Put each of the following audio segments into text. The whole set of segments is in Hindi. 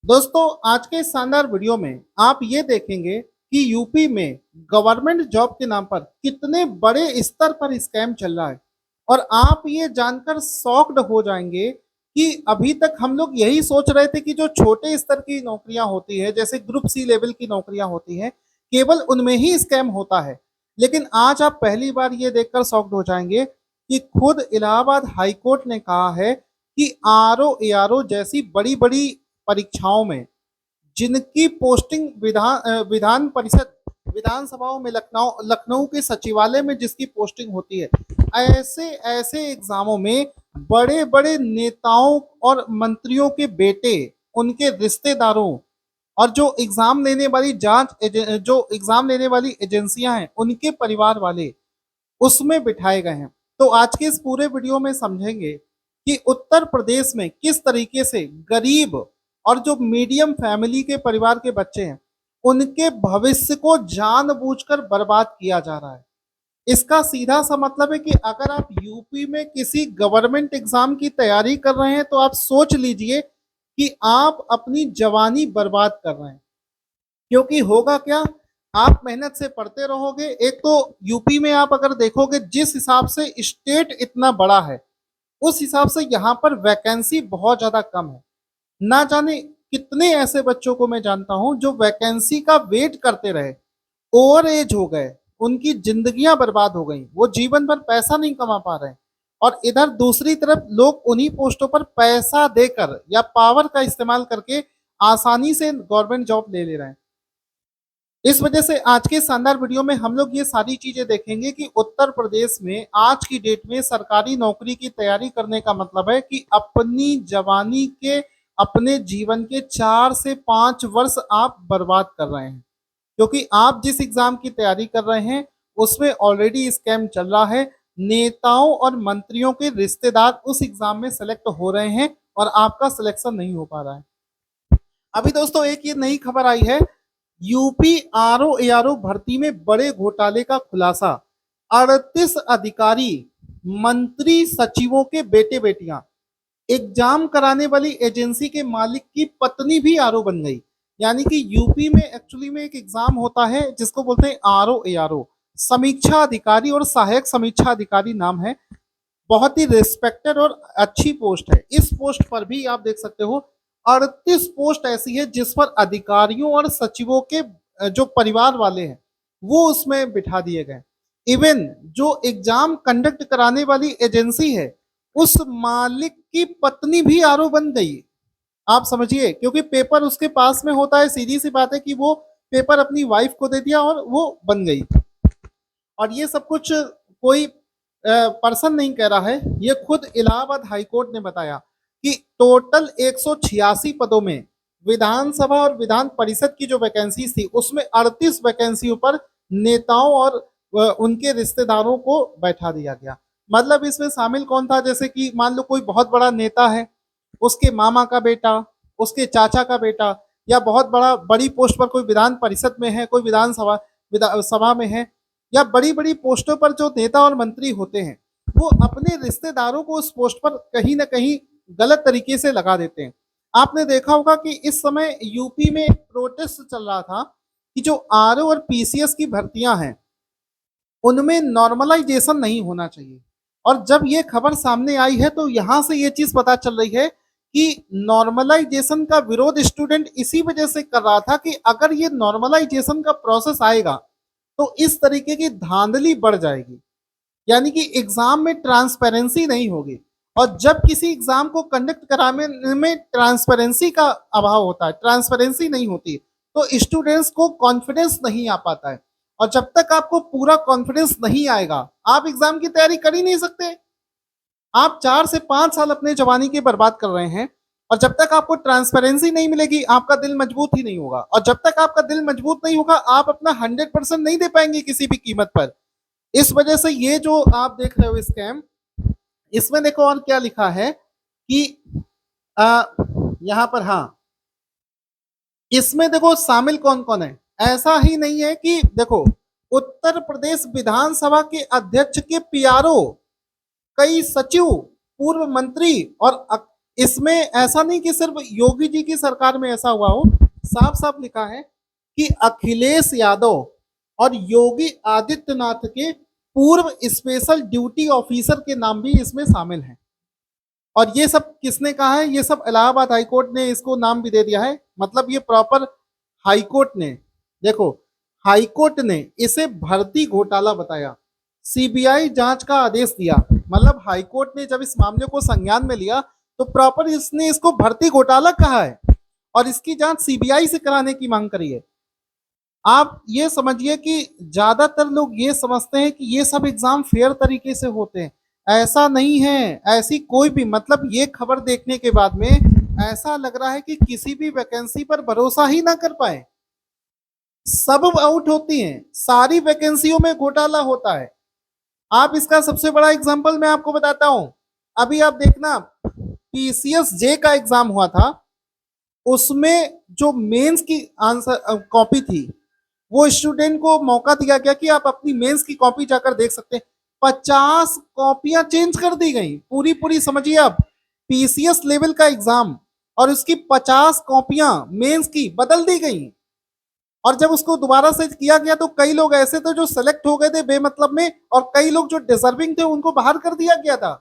दोस्तों, आज के इस शानदार वीडियो में आप ये देखेंगे कि यूपी में गवर्नमेंट जॉब के नाम पर कितने बड़े स्तर पर स्कैम चल रहा है। और आप ये जानकर शॉक्ड हो जाएंगे कि अभी तक हम लोग यही सोच रहे थे कि जो छोटे स्तर की नौकरियां होती है, जैसे ग्रुप सी लेवल की नौकरियां होती हैं, केवल उनमें ही स्कैम होता है। लेकिन आज आप पहली बार ये देखकर शॉक्ड हो जाएंगे कि खुद इलाहाबाद हाई कोर्ट ने कहा है कि आरओ एआरओ जैसी बड़ी बड़ी परीक्षाओं में जिनकी पोस्टिंग विधान परिषद विधानसभाओं में लखनऊ लखनऊ के सचिवालय में जिसकी पोस्टिंग होती है, ऐसे ऐसे एग्जामों में बड़े बड़े नेताओं और मंत्रियों के बेटे, उनके रिश्तेदारों और जो एग्जाम लेने वाली जो एग्जाम लेने वाली एजेंसियां हैं, उनके परिवार वाले उसमें बिठाए गए हैं। तो आज के इस पूरे वीडियो में समझेंगे कि उत्तर प्रदेश में किस तरीके से गरीब और जो मीडियम फैमिली के परिवार के बच्चे हैं, उनके भविष्य को जानबूझकर बर्बाद किया जा रहा है। इसका सीधा सा मतलब है कि अगर आप यूपी में किसी गवर्नमेंट एग्जाम की तैयारी कर रहे हैं, तो आप सोच लीजिए कि आप अपनी जवानी बर्बाद कर रहे हैं। क्योंकि होगा क्या, आप मेहनत से पढ़ते रहोगे। एक तो यूपी में आप अगर देखोगे, जिस हिसाब से स्टेट इतना बड़ा है, उस हिसाब से यहाँ पर वैकेंसी बहुत ज्यादा कम है। ना जाने कितने ऐसे बच्चों को मैं जानता हूं जो वैकेंसी का वेट करते रहे, ओवर एज हो गए, उनकी जिंदगियां बर्बाद हो गई, वो जीवन भर पैसा नहीं कमा पा रहे हैं। और इधर दूसरी तरफ लोग उन्हीं पोस्टों पर पैसा देकर या पावर का इस्तेमाल करके आसानी से गवर्नमेंट जॉब ले रहे हैं। इस वजह से आज के शानदार वीडियो में हम लोग ये सारी चीजें देखेंगे कि उत्तर प्रदेश में आज की डेट में सरकारी नौकरी की तैयारी करने का मतलब है कि अपनी जवानी के, अपने जीवन के 4 से 5 वर्ष आप बर्बाद कर रहे हैं। क्योंकि आप जिस एग्जाम की तैयारी कर रहे हैं, उसमें ऑलरेडी स्कैम चल रहा है। नेताओं और मंत्रियों के रिश्तेदार उस एग्जाम में सेलेक्ट हो रहे हैं और आपका सिलेक्शन नहीं हो पा रहा है। अभी दोस्तों एक ये नई खबर आई है, यूपी आरओ एआरओ भर्ती में बड़े घोटाले का खुलासा। 38 अधिकारी, मंत्री, सचिवों के बेटे बेटियां, एग्जाम कराने वाली एजेंसी के मालिक की पत्नी भी आरओ बन गई। यानी कि यूपी में एक्चुअली में एक एग्जाम होता है जिसको बोलते हैं आरओ एआरओ, समीक्षा अधिकारी और सहायक समीक्षा अधिकारी नाम है। बहुत ही रिस्पेक्टेड और अच्छी पोस्ट है। इस पोस्ट पर भी आप देख सकते हो 38 पोस्ट ऐसी है जिस पर अधिकारियों और सचिवों के जो परिवार वाले हैं वो उसमें बिठा दिए गए। इवन जो एग्जाम कंडक्ट कराने वाली एजेंसी है, उस मालिक की पत्नी भी आरओ बन गई। आप समझिए, क्योंकि पेपर उसके पास में होता है, सीधी सी बात है कि वो पेपर अपनी वाइफ को दे दिया और वो बन गई। और ये सब कुछ कोई पर्सन नहीं कह रहा है, ये खुद इलाहाबाद हाईकोर्ट ने बताया कि टोटल 186 पदों में विधानसभा और विधान परिषद की जो वैकेंसी थी, उसमें 38 वैकेंसियों पर नेताओं और उनके रिश्तेदारों को बैठा दिया गया। मतलब इसमें शामिल कौन था, जैसे कि मान लो कोई बहुत बड़ा नेता है, उसके मामा का बेटा, उसके चाचा का बेटा, या बहुत बड़ी पोस्ट पर कोई विधान परिषद में है, कोई सभा में है, या बड़ी बड़ी पोस्टों पर जो नेता और मंत्री होते हैं, वो अपने रिश्तेदारों को उस पोस्ट पर कहीं ना कहीं गलत तरीके से लगा देते हैं। आपने देखा होगा कि इस समय यूपी में प्रोटेस्ट चल रहा था कि जो आरओ और पीसीएस की भर्तियां हैं, उनमें नॉर्मलाइजेशन नहीं होना चाहिए। और जब ये खबर सामने आई है, तो यहां से ये चीज पता चल रही है कि नॉर्मलाइजेशन का विरोध स्टूडेंट इसी वजह से कर रहा था कि अगर ये नॉर्मलाइजेशन का प्रोसेस आएगा तो इस तरीके की धांधली बढ़ जाएगी। यानी कि एग्जाम में ट्रांसपेरेंसी नहीं होगी। और जब किसी एग्जाम को कंडक्ट कराने में ट्रांसपेरेंसी का अभाव होता है, ट्रांसपेरेंसी नहीं होती, तो स्टूडेंट्स को कॉन्फिडेंस नहीं आ पाता है। और जब तक आपको पूरा कॉन्फिडेंस नहीं आएगा, आप एग्जाम की तैयारी कर ही नहीं सकते। आप 4 से 5 साल अपने जवानी के बर्बाद कर रहे हैं। और जब तक आपको ट्रांसपेरेंसी नहीं मिलेगी, आपका दिल मजबूत ही नहीं होगा। और जब तक आपका दिल मजबूत नहीं होगा, आप अपना 100% नहीं दे पाएंगे किसी भी कीमत पर। इस वजह से ये जो आप देख रहे हो स्कैम, इसमें देखो और क्या लिखा है कि यहाँ पर, हाँ, इसमें देखो शामिल कौन कौन है। ऐसा ही नहीं है कि देखो, उत्तर प्रदेश विधानसभा के अध्यक्ष के पीआरओ, कई सचिव, पूर्व मंत्री और इसमें ऐसा नहीं कि सिर्फ योगी जी की सरकार में ऐसा हुआ हो, साफ साफ लिखा है कि अखिलेश यादव और योगी आदित्यनाथ के पूर्व स्पेशल ड्यूटी ऑफिसर के नाम भी इसमें शामिल हैं। और ये सब किसने कहा है? ये सब इलाहाबाद हाईकोर्ट ने इसको नाम भी दे दिया है। मतलब ये प्रॉपर हाईकोर्ट ने, देखो, हाईकोर्ट ने इसे भर्ती घोटाला बताया, सीबीआई जांच का आदेश दिया। मतलब हाईकोर्ट ने जब इस मामले को संज्ञान में लिया तो प्रॉपर इसने इसको भर्ती घोटाला कहा है और इसकी जांच सीबीआई से कराने की मांग करी है। आप ये समझिए कि ज्यादातर लोग ये समझते हैं कि ये सब एग्जाम फेयर तरीके से होते हैं। ऐसा नहीं है, ऐसी कोई भी, मतलब ये खबर देखने के बाद में ऐसा लग रहा है कि किसी भी वैकेंसी पर भरोसा ही ना कर पाए। सब आउट होती हैं, सारी वैकेंसियों में घोटाला होता है। आप इसका सबसे बड़ा एग्जांपल मैं आपको बताता हूं। अभी आप देखना, पीसीएस जे का एग्जाम हुआ था, उसमें जो मेंस की आंसर कॉपी थी, वो स्टूडेंट को मौका दिया गया कि आप अपनी मेंस की कॉपी जाकर देख सकते हैं। 50 कॉपियां चेंज कर दी गई, पूरी पूरी। समझिए आप, पीसीएस लेवल का एग्जाम और उसकी 50 कॉपियां मेंस की बदल दी गई। और जब उसको दोबारा से किया गया तो कई लोग ऐसे थे जो सेलेक्ट हो गए थे बेमतलब में, और कई लोग जो डिजर्विंग थे उनको बाहर कर दिया गया था।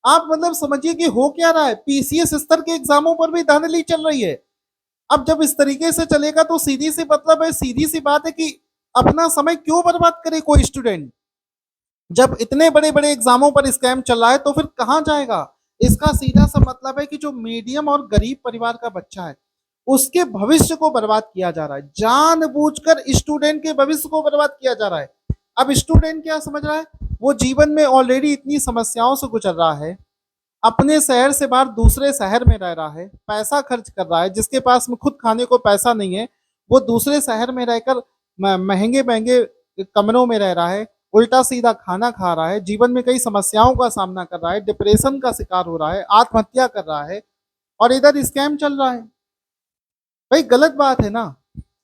आप मतलब समझिए कि हो क्या रहा है, पीसीएस स्तर के एग्जामों पर भी धांधली चल रही है। अब जब इस तरीके से चलेगा तो सीधी सी मतलब है, सीधी सी बात है कि अपना समय क्यों बर्बाद करे कोई स्टूडेंट। जब इतने बड़े बड़े एग्जामों पर स्कैम चल रहा है तो फिर कहां जाएगा। इसका सीधा सा मतलब है कि जो मीडियम और गरीब परिवार का बच्चा है उसके भविष्य को बर्बाद किया जा रहा है, जानबूझकर स्टूडेंट के भविष्य को बर्बाद किया जा रहा है। अब स्टूडेंट क्या समझ रहा है, वो जीवन में ऑलरेडी इतनी समस्याओं से गुजर रहा है, अपने शहर से बाहर दूसरे शहर में रह रहा है, पैसा खर्च कर रहा है, जिसके पास में खुद खाने को पैसा नहीं है वो दूसरे शहर में रहकर महंगे महंगे कमरों में रह रहा है, उल्टा सीधा खाना खा रहा है, जीवन में कई समस्याओं का सामना कर रहा है, डिप्रेशन का शिकार हो रहा है, आत्महत्या कर रहा है, और इधर स्कैम चल रहा है। भाई गलत बात है ना,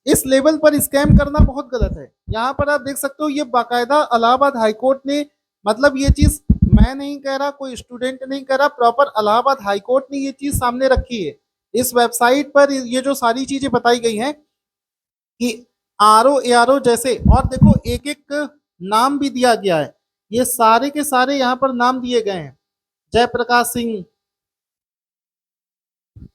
इस लेवल पर स्कैम करना बहुत गलत है। यहाँ पर आप देख सकते हो, ये बाकायदा इलाहाबाद हाईकोर्ट ने, मतलब ये चीज मैं नहीं कह रहा, कोई स्टूडेंट नहीं कह रहा, प्रॉपर इलाहाबाद हाईकोर्ट ने ये चीज सामने रखी है। इस वेबसाइट पर ये जो सारी चीजें बताई गई हैं कि आरओ एआरओ जैसे, और देखो एक एक नाम भी दिया गया है, ये सारे के सारे यहाँ पर नाम दिए गए हैं। जयप्रकाश सिंह,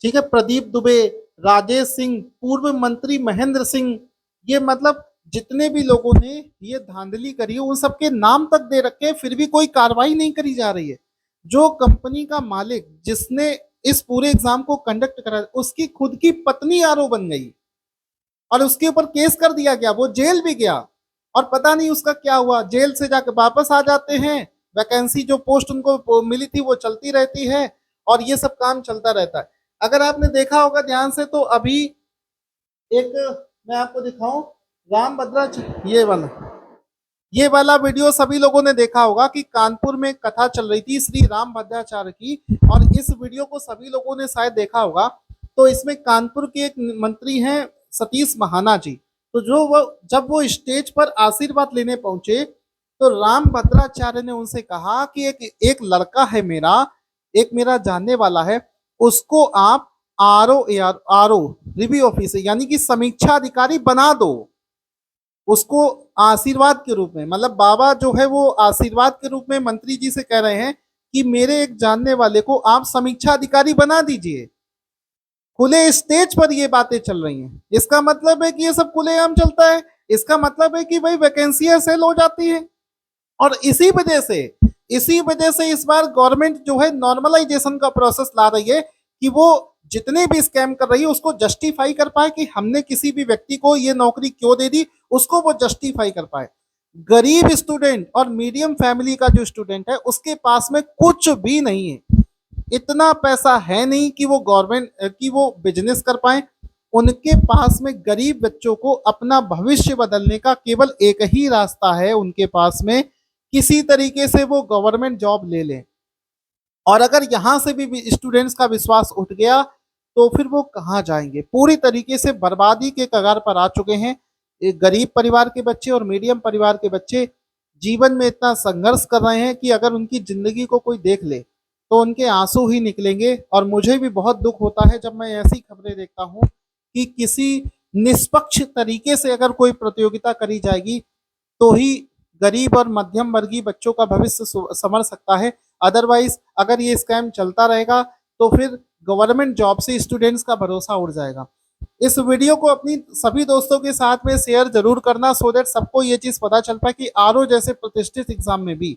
ठीक है, प्रदीप दुबे, राजेश सिंह, पूर्व मंत्री महेंद्र सिंह, ये मतलब जितने भी लोगों ने ये धांधली करी है उन सबके नाम तक दे रखे हैं, फिर भी कोई कार्रवाई नहीं करी जा रही है। जो कंपनी का मालिक जिसने इस पूरे एग्जाम को कंडक्ट करा, उसकी खुद की पत्नी आरओ बन गई और उसके ऊपर केस कर दिया गया, वो जेल भी गया और पता नहीं उसका क्या हुआ। जेल से जाकर वापस आ जाते हैं, वैकेंसी जो पोस्ट उनको मिली थी वो चलती रहती है और ये सब काम चलता रहता है। अगर आपने देखा होगा ध्यान से तो अभी एक मैं आपको दिखाऊं, राम भद्रा, ये वाला वीडियो सभी लोगों ने देखा होगा कि कानपुर में कथा चल रही थी श्री राम भद्राचार्य की, और इस वीडियो को सभी लोगों ने शायद देखा होगा। तो इसमें कानपुर के एक मंत्री हैं सतीश महाना जी, तो जो वो जब वो स्टेज पर आशीर्वाद लेने पहुंचे तो राम भद्राचार्य ने उनसे कहा कि एक लड़का है मेरा, एक मेरा जानने वाला है, उसको आप आरओ रिव्यू ऑफिसर यानी कि समीक्षा अधिकारी बना दो, उसको आशीर्वाद के रूप में। मतलब बाबा जो है वो आशीर्वाद के रूप में मंत्री जी से कह रहे हैं कि मेरे एक जानने वाले को आप समीक्षा अधिकारी बना दीजिए। खुले स्टेज पर ये बातें चल रही हैं, इसका मतलब है कि ये सब खुलेआम चलता है, इसका मतलब है कि भाई वैकेंसियां सेल हो जाती है। और इसी वजह से इस बार गवर्नमेंट जो है नॉर्मलाइजेशन का प्रोसेस ला रही है कि वो जितने भी स्कैम कर रही है उसको जस्टिफाई कर पाए कि हमने किसी भी व्यक्ति को ये नौकरी क्यों दे दी, उसको वो जस्टिफाई कर पाए। गरीब स्टूडेंट और मीडियम फैमिली का जो स्टूडेंट है उसके पास में कुछ भी नहीं है, इतना पैसा है नहीं कि वो गवर्नमेंट की वो बिजनेस कर पाए। उनके पास में गरीब बच्चों को अपना भविष्य बदलने का केवल एक ही रास्ता है उनके पास में, किसी तरीके से वो गवर्नमेंट जॉब ले लें। और अगर यहां से भी स्टूडेंट्स का विश्वास उठ गया तो फिर वो कहां जाएंगे, पूरी तरीके से बर्बादी के कगार पर आ चुके हैं। एक गरीब परिवार के बच्चे और मीडियम परिवार के बच्चे जीवन में इतना संघर्ष कर रहे हैं कि अगर उनकी जिंदगी को कोई देख ले तो उनके आंसू ही निकलेंगे। और मुझे भी बहुत दुख होता है जब मैं ऐसी खबरें देखता हूँ कि किसी निष्पक्ष तरीके से अगर कोई प्रतियोगिता करी जाएगी तो ही गरीब और मध्यम वर्गीय बच्चों का भविष्य संवर सकता है। अदरवाइज अगर ये स्कैम चलता रहेगा तो फिर गवर्नमेंट जॉब से स्टूडेंट्स का भरोसा उड़ जाएगा। इस वीडियो को अपनी सभी दोस्तों के साथ में शेयर जरूर करना, सो दैट सबको ये चीज पता चल पाए कि आरओ जैसे प्रतिष्ठित एग्जाम में भी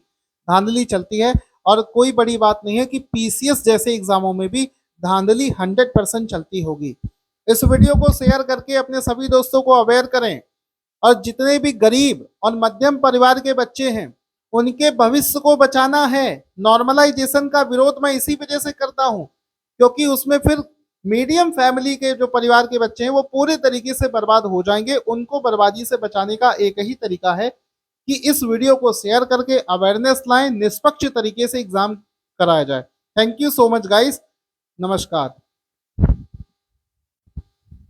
धांधली चलती है। और कोई बड़ी बात नहीं है कि पीसीएस जैसे एग्जामों में भी धांधली 100% चलती होगी। इस वीडियो को शेयर करके अपने सभी दोस्तों को अवेयर करें। और जितने भी गरीब और मध्यम परिवार के बच्चे हैं उनके भविष्य को बचाना है। नॉर्मलाइजेशन का विरोध मैं इसी वजह से करता हूं क्योंकि उसमें फिर मीडियम फैमिली के जो परिवार के बच्चे हैं वो पूरे तरीके से बर्बाद हो जाएंगे। उनको बर्बादी से बचाने का एक ही तरीका है कि इस वीडियो को शेयर करके अवेयरनेस लाएं, निष्पक्ष तरीके से एग्जाम कराया जाए। Thank you so much guys, नमस्कार।